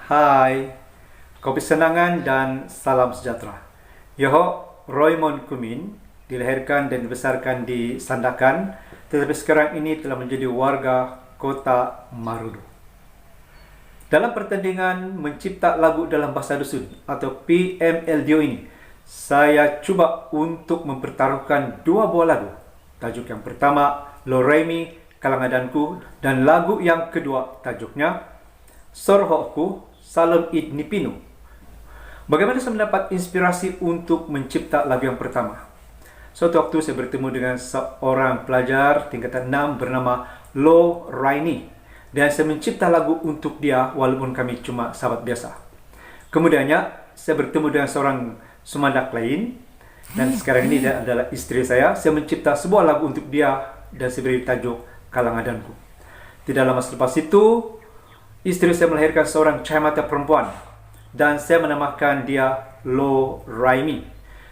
Hai, kopi senangan dan salam sejahtera. Yoho Roymond Kumin dilahirkan dan dibesarkan di Sandakan, tetapi sekarang ini telah menjadi warga kota Marudu. Dalam pertandingan mencipta lagu dalam bahasa dusun atau PMLDO ini, saya cuba untuk mempertaruhkan dua buah lagu. Tajuk yang pertama, Lo-Re-Mi, Kalangadanku, dan lagu yang kedua tajuknya Sorho'ku, Salem Id Nipinu. Bagaimana saya mendapat inspirasi untuk mencipta lagu yang pertama? Suatu waktu saya bertemu dengan seorang pelajar tingkatan 6 bernama Lo Raini, dan saya mencipta lagu untuk dia walaupun kami cuma sahabat biasa. Kemudiannya saya bertemu dengan seorang Sumandak lain, dan sekarang ini dia adalah istri saya. Saya mencipta sebuah lagu untuk dia dan saya beri tajuk Kalangadanku. Tidak lama selepas itu, istri saya melahirkan seorang cahaya perempuan dan saya menamakan dia Lo Raimi.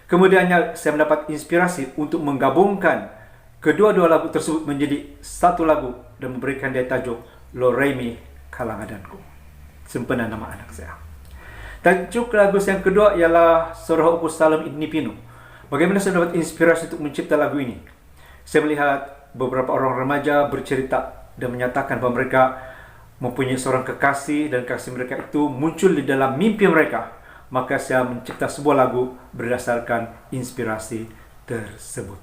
Kemudiannya saya mendapat inspirasi untuk menggabungkan kedua-dua lagu tersebut menjadi satu lagu dan memberikan dia tajuk Lo Raimi Kalangadanku, sempena nama anak saya. Tajuk lagu yang kedua ialah Sorho'ku Salem Id Nipinu. Bagaimana saya mendapat inspirasi untuk mencipta lagu ini? Saya melihat beberapa orang remaja bercerita dan menyatakan bahawa mereka mempunyai seorang kekasih dan kasih mereka itu muncul di dalam mimpi mereka. Maka saya mencipta sebuah lagu berdasarkan inspirasi tersebut.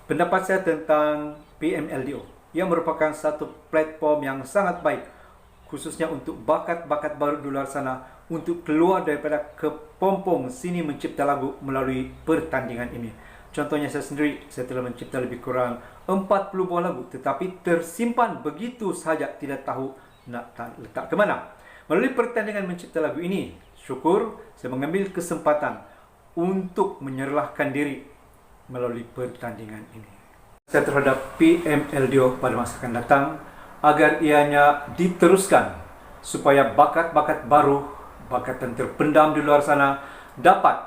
Pendapat saya tentang PMLDO yang merupakan satu platform yang sangat baik, khususnya untuk bakat-bakat baru di luar sana untuk keluar daripada kepompong sini mencipta lagu melalui pertandingan ini. Contohnya saya sendiri, saya telah mencipta lebih kurang 40 buah lagu, tetapi tersimpan begitu sahaja, tidak tahu nak letak ke mana. Melalui pertandingan mencipta lagu ini, syukur saya mengambil kesempatan untuk menyerahkan diri melalui pertandingan ini. Saya terhadap PMLDO pada masa akan datang agar ianya diteruskan supaya bakat-bakat baru, bakat yang terpendam di luar sana dapat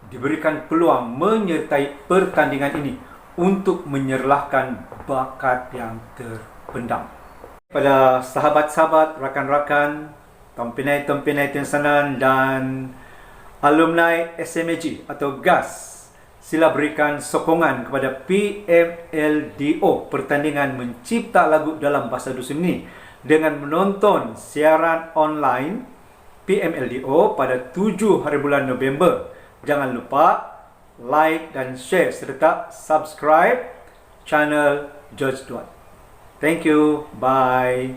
diberikan peluang menyertai pertandingan ini untuk menyerlahkan bakat yang terpendam. Pada sahabat-sahabat, rakan-rakan, tompinai-tompinai Tensanan dan alumni SMAG atau GAS, sila berikan sokongan kepada PMLDO pertandingan mencipta lagu dalam bahasa dusun ini dengan menonton siaran online PMLDO pada 7 hari bulan November. Jangan lupa like dan share serta subscribe channel George Duat. Thank you. Bye.